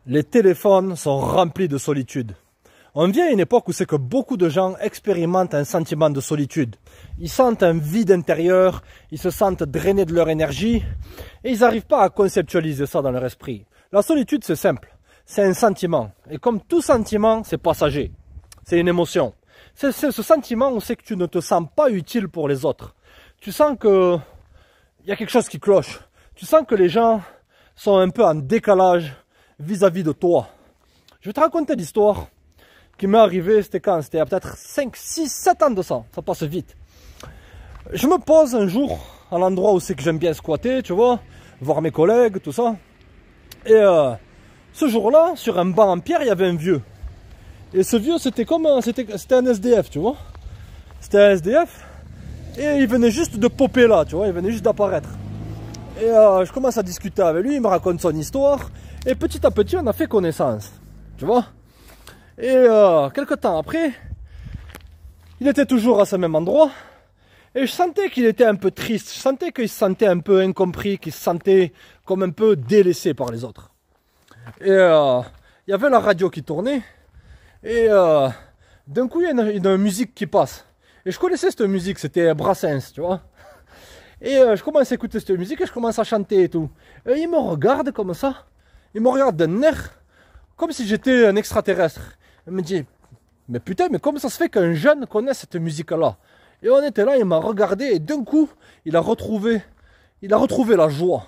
Les téléphones sont remplis de solitude. On vient à une époque où c'est que beaucoup de gens expérimentent un sentiment de solitude. Ils sentent un vide intérieur, ils se sentent drainés de leur énergie et ils n'arrivent pas à conceptualiser ça dans leur esprit. La solitude, c'est simple, c'est un sentiment. Et comme tout sentiment, c'est passager, c'est une émotion. C'est ce sentiment où c'est que tu ne te sens pas utile pour les autres. Tu sens que il y a quelque chose qui cloche. Tu sens que les gens sont un peu en décalage vis-à-vis de toi. Je vais te raconter l'histoire qui m'est arrivée, c'était quand? C'était il y a peut-être 5, 6, 7 ans de ça passe vite. Je me pose un jour à l'endroit où c'est que j'aime bien squatter, tu vois, voir mes collègues, tout ça. Et ce jour-là, sur un banc en pierre, il y avait un vieux. Et ce vieux, c'était comme c'était un SDF, tu vois. C'était un SDF et il venait juste de popper là, tu vois, il venait juste d'apparaître. Et je commence à discuter avec lui, il me raconte son histoire. Et petit à petit, on a fait connaissance, tu vois. Et quelques temps après, il était toujours à ce même endroit. Et je sentais qu'il était un peu triste. Je sentais qu'il se sentait un peu incompris, qu'il se sentait comme un peu délaissé par les autres. Et il y avait la radio qui tournait. Et d'un coup, il y a une musique qui passe. Et je connaissais cette musique, c'était Brassens, tu vois. Et je commence à écouter cette musique et je commence à chanter et tout. Et il me regarde comme ça. Il me regarde d'un air comme si j'étais un extraterrestre. Il me dit, mais putain, mais comment ça se fait qu'un jeune connaisse cette musique-là? Et on était là, il m'a regardé et d'un coup, il a retrouvé la joie.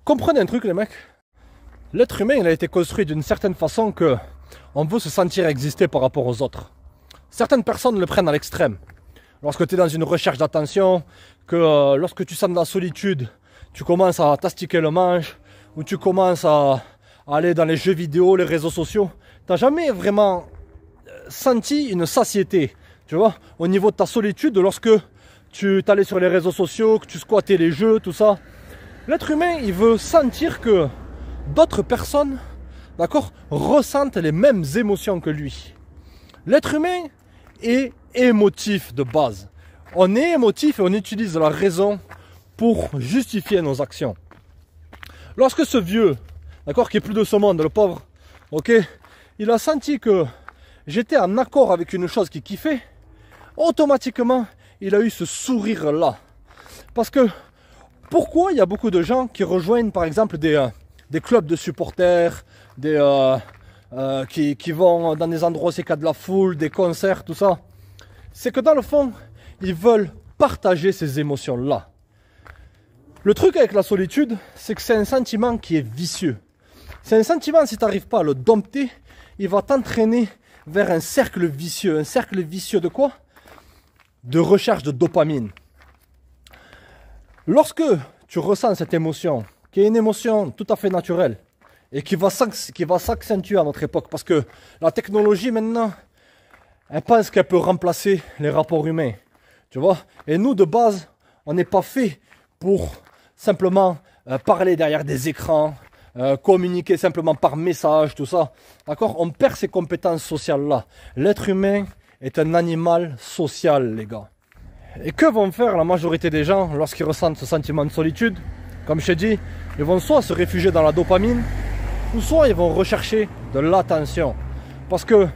Comprenez un truc, les mecs. L'être humain, il a été construit d'une certaine façon que on veut se sentir exister par rapport aux autres. Certaines personnes le prennent à l'extrême. Lorsque tu es dans une recherche d'attention, que lorsque tu sens de la solitude, tu commences à t'astiquer le manche, ou tu commences à aller dans les jeux vidéo, les réseaux sociaux. Tu n'as jamais vraiment senti une satiété, tu vois, au niveau de ta solitude, lorsque tu t'allais sur les réseaux sociaux, que tu squattais les jeux, tout ça. L'être humain, il veut sentir que d'autres personnes, d'accord, ressentent les mêmes émotions que lui. L'être humain est émotif de base. On est émotif et on utilise la raison pour justifier nos actions. Lorsque ce vieux, d'accord, qui est plus de ce monde, le pauvre, ok, il a senti que j'étais en accord avec une chose qu'il kiffait, automatiquement, il a eu ce sourire-là. Parce que, pourquoi il y a beaucoup de gens qui rejoignent, par exemple, des clubs de supporters, qui vont dans des endroits où c'est qu'il y a de la foule, des concerts, tout ça. C'est que dans le fond, ils veulent partager ces émotions-là. Le truc avec la solitude, c'est que c'est un sentiment qui est vicieux. C'est un sentiment, si tu n'arrives pas à le dompter, il va t'entraîner vers un cercle vicieux. Un cercle vicieux de quoi? De recherche de dopamine. Lorsque tu ressens cette émotion, qui est une émotion tout à fait naturelle, et qui va s'accentuer à notre époque, parce que la technologie maintenant, elle pense qu'elle peut remplacer les rapports humains. Tu vois? Et nous, de base, on n'est pas fait pour simplement parler derrière des écrans, communiquer simplement par message, tout ça. D'accord? On perd ces compétences sociales-là. L'être humain est un animal social, les gars. Et que vont faire la majorité des gens lorsqu'ils ressentent ce sentiment de solitude? Comme je t'ai dit, ils vont soit se réfugier dans la dopamine, ou soit ils vont rechercher de l'attention. Parce que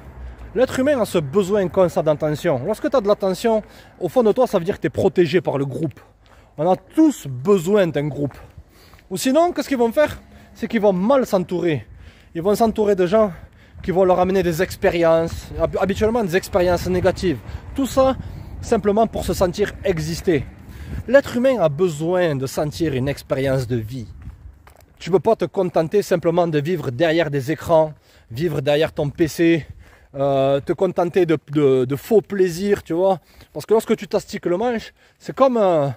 l'être humain a ce besoin constant d'attention. Lorsque tu as de l'attention, au fond de toi, ça veut dire que tu es protégé par le groupe. On a tous besoin d'un groupe. Ou sinon, qu'est-ce qu'ils vont faire? C'est qu'ils vont mal s'entourer. Ils vont s'entourer de gens qui vont leur amener des expériences, habituellement des expériences négatives. Tout ça, simplement pour se sentir exister. L'être humain a besoin de sentir une expérience de vie. Tu ne peux pas te contenter simplement de vivre derrière des écrans, vivre derrière ton PC, te contenter de faux plaisirs, tu vois. Parce que lorsque tu t'astiques le manche, c'est comme...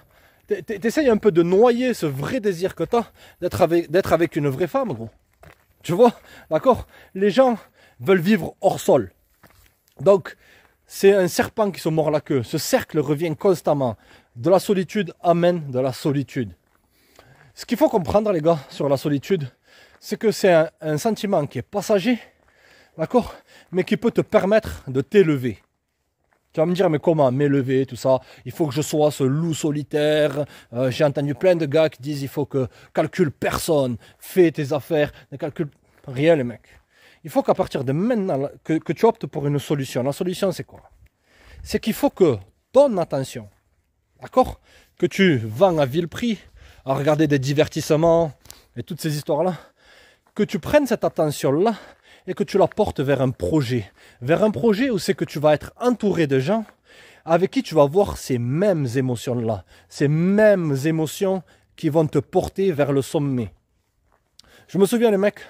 t'essayes un peu de noyer ce vrai désir que tu as d'être avec une vraie femme, gros. Tu vois, d'accord? Les gens veulent vivre hors sol. Donc, c'est un serpent qui se mord la queue. Ce cercle revient constamment. De la solitude amène de la solitude. Ce qu'il faut comprendre, les gars, sur la solitude, c'est que c'est un sentiment qui est passager, d'accord, mais qui peut te permettre de t'élever. Tu vas me dire, mais comment m'élever, tout ça? Il faut que je sois ce loup solitaire. J'ai entendu plein de gars qui disent, il faut que calcule personne, fais tes affaires, ne calcule... Rien les mecs. Il faut qu'à partir de maintenant, que tu optes pour une solution. La solution c'est quoi? C'est qu'il faut que ton attention, d'accord, que tu vends à vil prix, à regarder des divertissements et toutes ces histoires-là, que tu prennes cette attention-là et que tu la portes vers un projet. Vers un projet où c'est que tu vas être entouré de gens avec qui tu vas avoir ces mêmes émotions-là, ces mêmes émotions qui vont te porter vers le sommet. Je me souviens les mecs,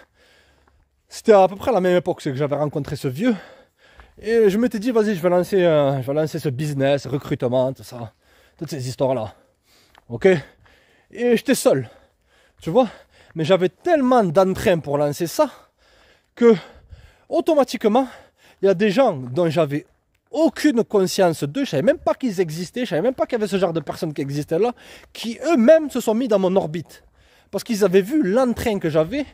c'était à peu près à la même époque que j'avais rencontré ce vieux, et je m'étais dit, vas-y, je vais lancer ce business, recrutement, tout ça, toutes ces histoires-là. Ok? Et j'étais seul, tu vois? Mais j'avais tellement d'entrain pour lancer ça, que, automatiquement, il y a des gens dont j'avais aucune conscience d'eux, je savais même pas qu'ils existaient, je savais même pas qu'il y avait ce genre de personnes qui existaient là, qui eux-mêmes se sont mis dans mon orbite. Parce qu'ils avaient vu l'entrain que j'avais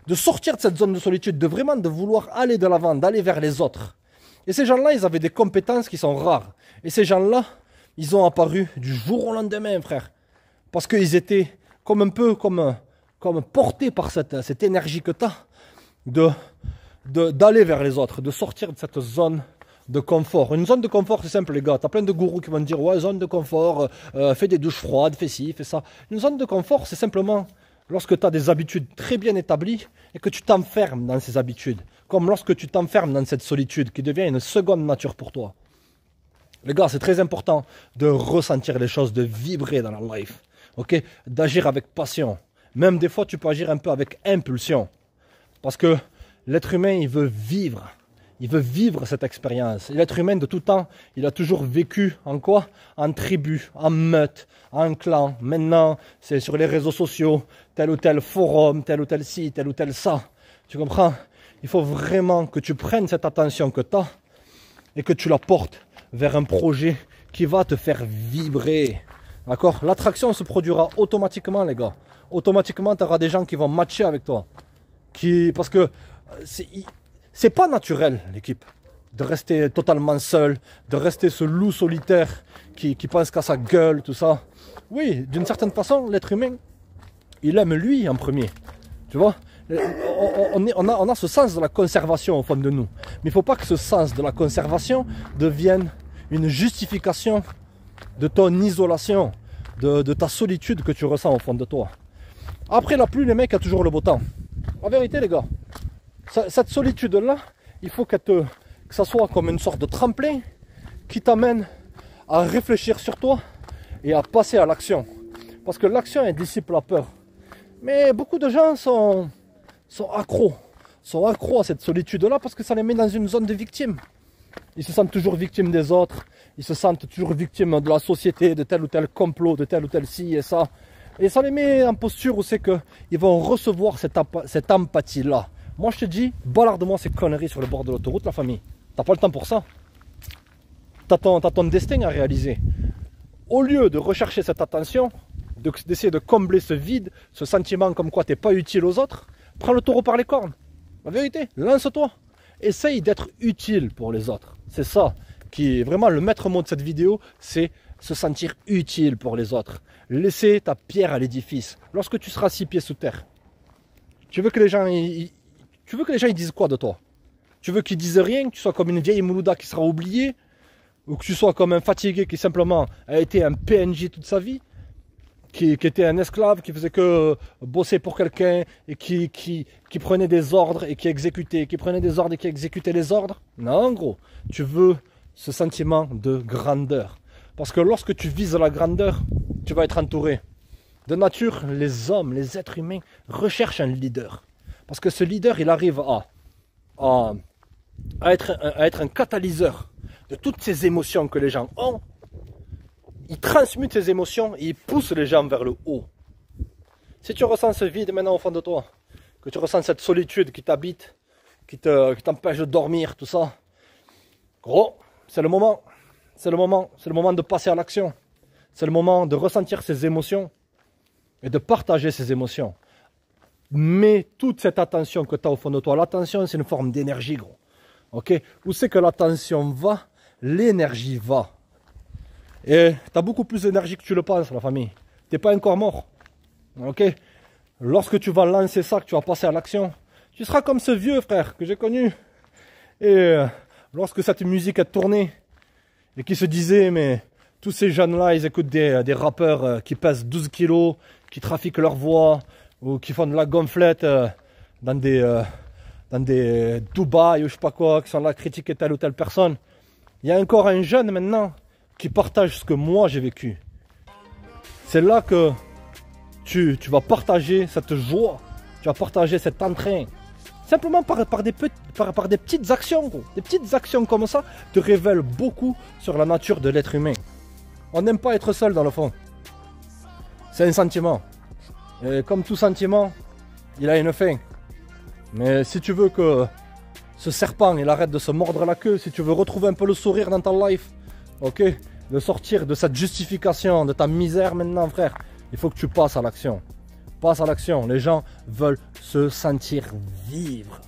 de sortir de cette zone de solitude, de vraiment de vouloir aller de l'avant, d'aller vers les autres. Et ces gens-là, ils avaient des compétences qui sont rares. Et ces gens-là, ils ont apparu du jour au lendemain, frère. Parce qu'ils étaient comme un peu comme portés par cette énergie que tu as d'aller vers les autres, de sortir de cette zone de confort. Une zone de confort, c'est simple les gars. Tu as plein de gourous qui vont te dire, ouais, zone de confort, fais des douches froides, fais ci, fais ça. Une zone de confort, c'est simplement lorsque tu as des habitudes très bien établies et que tu t'enfermes dans ces habitudes. Comme lorsque tu t'enfermes dans cette solitude qui devient une seconde nature pour toi. Les gars, c'est très important de ressentir les choses, de vibrer dans la life. Ok? D'agir avec passion. Même des fois, tu peux agir un peu avec impulsion. Parce que l'être humain, il veut vivre. Il veut vivre cette expérience. L'être humain, de tout temps, il a toujours vécu en quoi? En tribu, en meute, en clan. Maintenant, c'est sur les réseaux sociaux, tel ou tel forum, tel ou tel ci, tel ou tel ça. Tu comprends? Il faut vraiment que tu prennes cette attention que tu as et que tu la portes vers un projet qui va te faire vibrer. D'accord? L'attraction se produira automatiquement, les gars. Automatiquement, tu auras des gens qui vont matcher avec toi. Parce que c'est pas naturel, l'équipe, de rester totalement seul, de rester ce loup solitaire qui pense qu'à sa gueule, tout ça. Oui, d'une certaine façon, l'être humain, il aime lui en premier. Tu vois? On a ce sens de la conservation au fond de nous. Mais il ne faut pas que ce sens de la conservation devienne une justification de ton isolation, de ta solitude que tu ressens au fond de toi. Après la pluie, les mecs, il y a toujours le beau temps. En vérité, les gars, cette solitude-là, il faut que ça soit comme une sorte de tremplin qui t'amène à réfléchir sur toi et à passer à l'action. Parce que l'action, elle dissipe la peur. Mais beaucoup de gens sont accros à cette solitude-là parce que ça les met dans une zone de victime. Ils se sentent toujours victimes des autres, ils se sentent toujours victimes de la société, de tel ou tel complot, de tel ou tel ci et ça. Et ça les met en posture où c'est qu'ils vont recevoir cette empathie-là. Moi je te dis, balarde-moi ces conneries sur le bord de l'autoroute, la famille. T'as pas le temps pour ça. T'as ton destin à réaliser. Au lieu de rechercher cette attention, d'essayer de combler ce vide, ce sentiment comme quoi t'es pas utile aux autres, prends le taureau par les cornes. La vérité, lance-toi. Essaye d'être utile pour les autres. C'est ça qui est vraiment le maître mot de cette vidéo, c'est se sentir utile pour les autres. Laisser ta pierre à l'édifice. Lorsque tu seras 6 pieds sous terre, tu veux que les gens ils disent quoi de toi? Tu veux qu'ils disent rien, que tu sois comme une vieille moulouda qui sera oubliée, ou que tu sois comme un fatigué qui simplement a été un PNJ toute sa vie, qui était un esclave, qui faisait que bosser pour quelqu'un et qui prenait des ordres et qui exécutait, qui prenait des ordres et qui exécutait les ordres? Non, gros, tu veux ce sentiment de grandeur. Parce que lorsque tu vises la grandeur, tu vas être entouré. De nature, les hommes, les êtres humains recherchent un leader. Parce que ce leader, il arrive à être un catalyseur de toutes ces émotions que les gens ont. Il transmute ces émotions et il pousse les gens vers le haut. Si tu ressens ce vide maintenant au fond de toi, que tu ressens cette solitude qui t'habite, qui t'empêche de dormir, tout ça, gros, c'est le moment. C'est le moment de passer à l'action. C'est le moment de ressentir ces émotions et de partager ces émotions. Mets toute cette attention que tu as au fond de toi. L'attention, c'est une forme d'énergie, gros. Ok? Où c'est que l'attention va, l'énergie va. Et tu as beaucoup plus d'énergie que tu le penses, la famille. Tu n'es pas encore mort. Ok? Lorsque tu vas lancer ça, que tu vas passer à l'action, Tu seras comme ce vieux frère que j'ai connu. Et lorsque cette musique a tourné, et qui se disait, mais tous ces jeunes-là, ils écoutent des rappeurs qui pèsent 12 kilos, qui trafiquent leur voix, ou qui font de la gonflette dans des Dubaï ou je sais pas quoi, qui sont là à critiquer telle ou telle personne. Il y a encore un jeune maintenant qui partage ce que moi j'ai vécu. C'est là que tu vas partager cette joie, tu vas partager cet entrain. Simplement par des petites actions, gros. Des petites actions comme ça te révèlent beaucoup sur la nature de l'être humain. On n'aime pas être seul dans le fond. C'est un sentiment. Et comme tout sentiment, il a une fin. Mais si tu veux que ce serpent il arrête de se mordre la queue, si tu veux retrouver un peu le sourire dans ta life, ok, de sortir de cette justification, de ta misère maintenant, frère, il faut que tu passes à l'action. Passe à l'action. Les gens veulent se sentir vivre.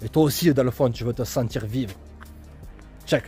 Et toi aussi, dans le fond, tu veux te sentir vivre. Check.